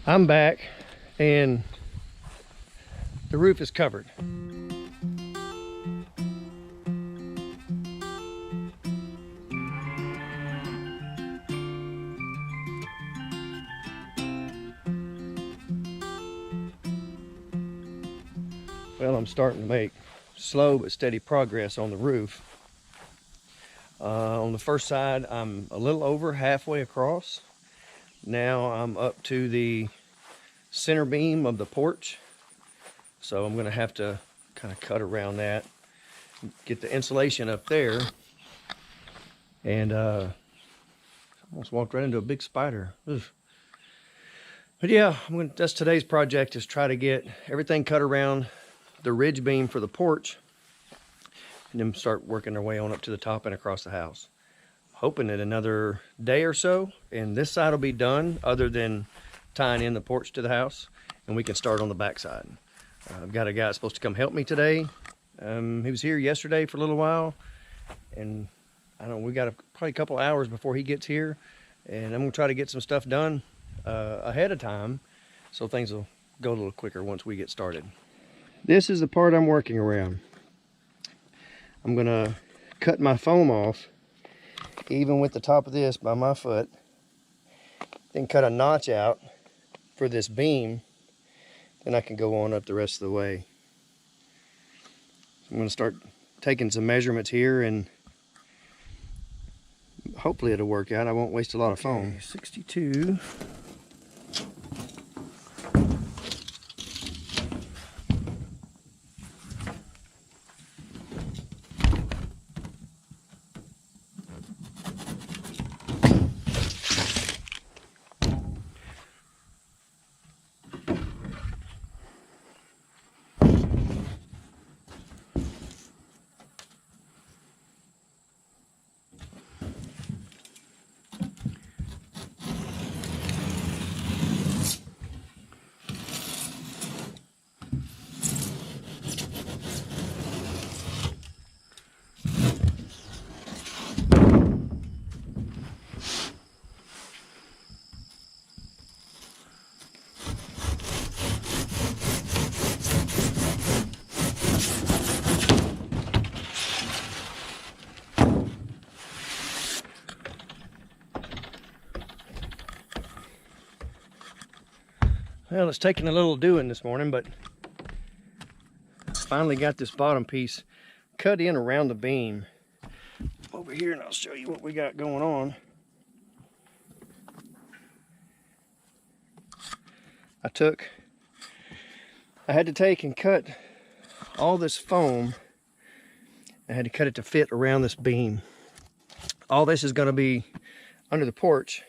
I'm back and the roof is covered. Well, I'm starting to make slow but steady progress on the roof. On the first side, I'm a little over halfway across. Now I'm up to the center beam of the porch. So I'm gonna have to kind of cut around that, get the insulation up there. And almost walked right into a big spider. Ugh. But yeah, that's today's project, is try to get everything cut around the ridge beam for the porch, and then start working our way on up to the top and across the house. Hoping that another day or so, and this side will be done, other than tying in the porch to the house, and we can start on the back side. I've got a guy that's supposed to come help me today. He was here yesterday for a little while, and I don't know, we got probably a couple hours before he gets here, and I'm gonna try to get some stuff done ahead of time, so things will go a little quicker once we get started. This is the part I'm working around. I'm gonna cut my foam off, even with the top of this by my foot, then cut a notch out for this beam, then I can go on up the rest of the way. I'm gonna start taking some measurements here, and hopefully it'll work out. I won't waste a lot of foam. Okay, 62. Well, it's taken a little doing this morning, but finally got this bottom piece cut in around the beam over here, and I'll show you what we got going on. I had to take and cut all this foam. I had to cut it to fit around this beam. All this is going to be under the porch,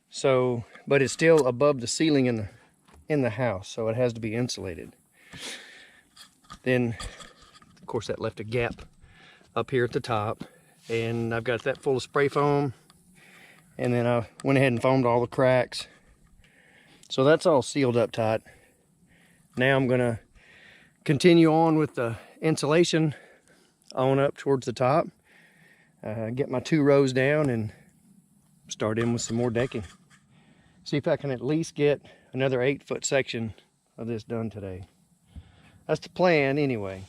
so, but it's still above the ceiling in the house, so it has to be insulated. Then, of course, that left a gap up here at the top, and I've got that full of spray foam, and then I went ahead and foamed all the cracks. So that's all sealed up tight. Now I'm gonna continue on with the insulation on up towards the top, get my 2 rows down, and start in with some more decking. See if I can at least get another 8-foot section of this done today. That's the plan anyway.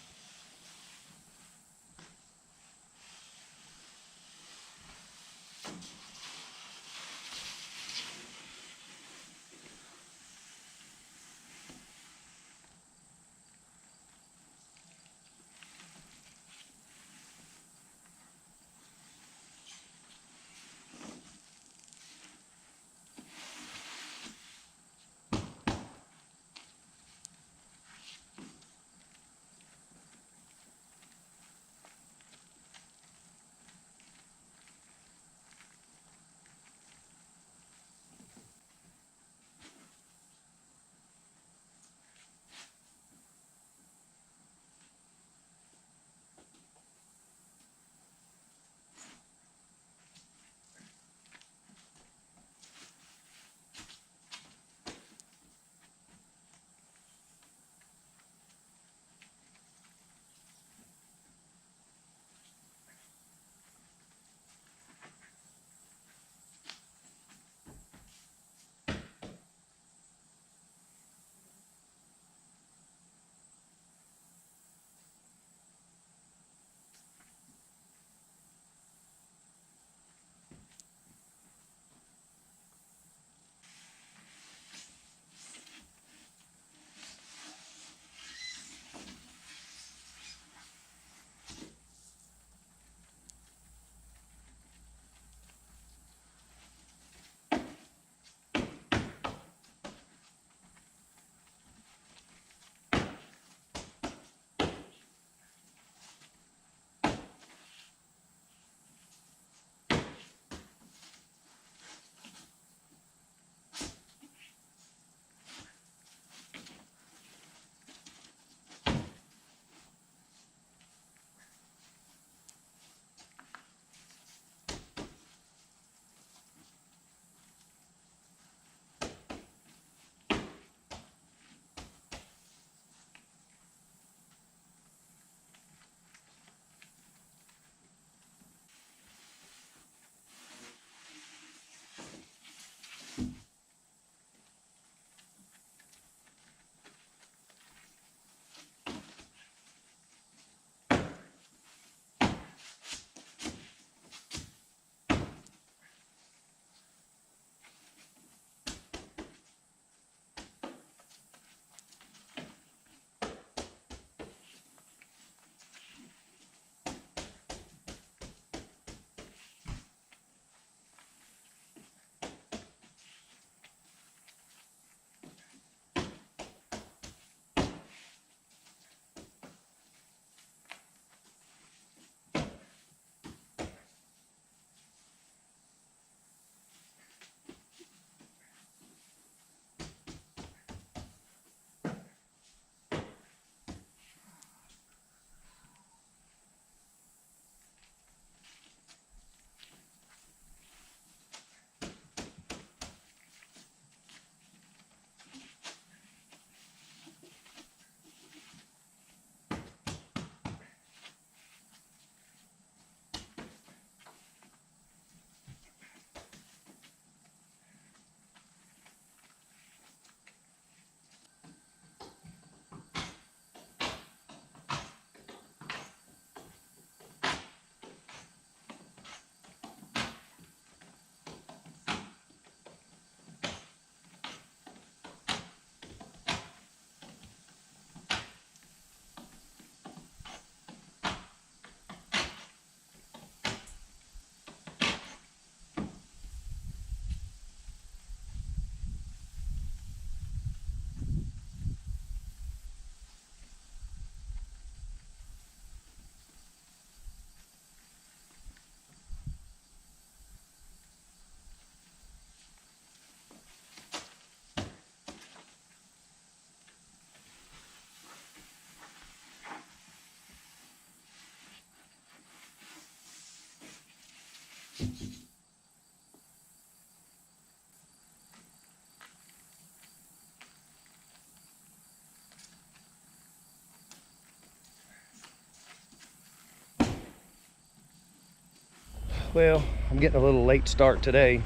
Well, I'm getting a little late start today.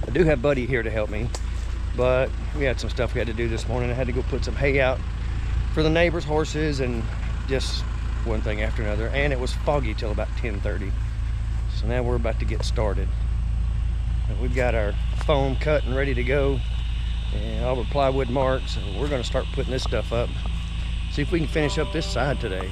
I do have Buddy here to help me, but we had some stuff we had to do this morning. I had to go put some hay out for the neighbors' horses and just one thing after another. And it was foggy till about 10:30. So now we're about to get started. We've got our foam cut and ready to go, and all the plywood marks, and we're gonna start putting this stuff up. See if we can finish up this side today.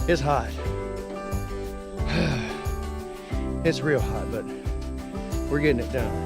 It's hot. It's real hot, but we're getting it done.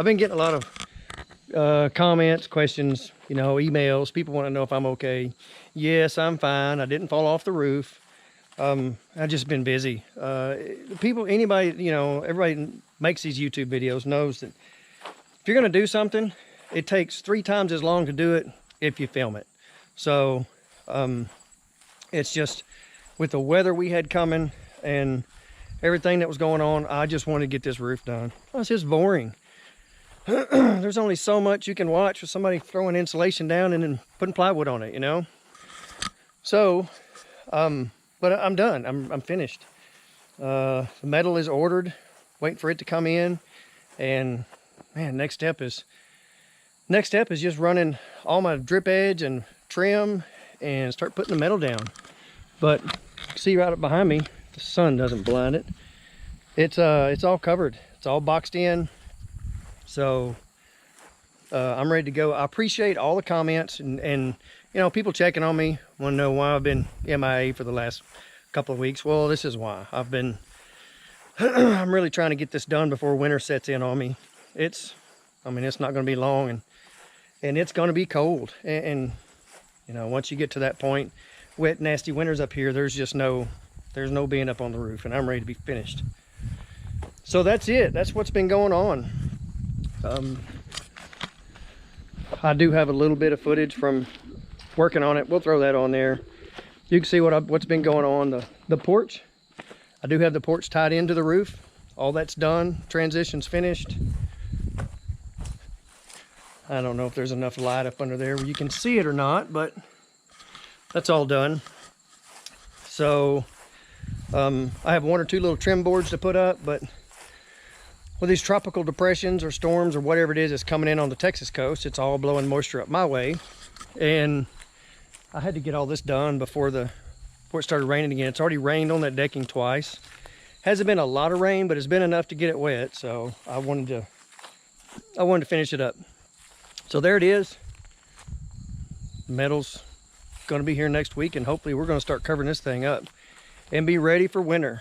I've been getting a lot of comments, questions, you know, emails. People want to know if I'm okay. Yes, I'm fine. I didn't fall off the roof. I've just been busy. People, anybody, you know, everybody makes these YouTube videos knows that if you're going to do something, it takes 3 times as long to do it if you film it. So it's just with the weather we had coming and everything that was going on, I just wanted to get this roof done. Oh, it's just boring. There's only so much you can watch with somebody throwing insulation down and then putting plywood on it, you know? So, but I'm done. I'm finished. The metal is ordered, waiting for it to come in. And man, next step is Next step is just running all my drip edge and trim and start putting the metal down. But see right up behind me, the sun doesn't blind it. It's all covered. It's all boxed in. So I'm ready to go. I appreciate all the comments and you know, people checking on me, want to know why I've been MIA for the last couple of weeks. Well, this is why. I've been, I'm really trying to get this done before winter sets in on me. I mean, it's not going to be long, and it's going to be cold. And, you know, once you get to that point, wet, nasty winters up here, there's no being up on the roof, and I'm ready to be finished. So that's it. That's what's been going on. I do have a little bit of footage from working on it. We'll throw that on there. You can see what's been going on. The porch. I do have the porch tied into the roof. All that's done. Transition's finished. I don't know if there's enough light up under there where you can see it or not, but that's all done. So I have 1 or 2 little trim boards to put up, but with these tropical depressions or storms or whatever it is that's coming in on the Texas coast, it's all blowing moisture up my way. And I had to get all this done before it started raining again. It's already rained on that decking twice. Hasn't been a lot of rain, but it's been enough to get it wet. So I wanted to finish it up. So there it is. The metal's going to be here next week, and hopefully we're going to start covering this thing up and be ready for winter.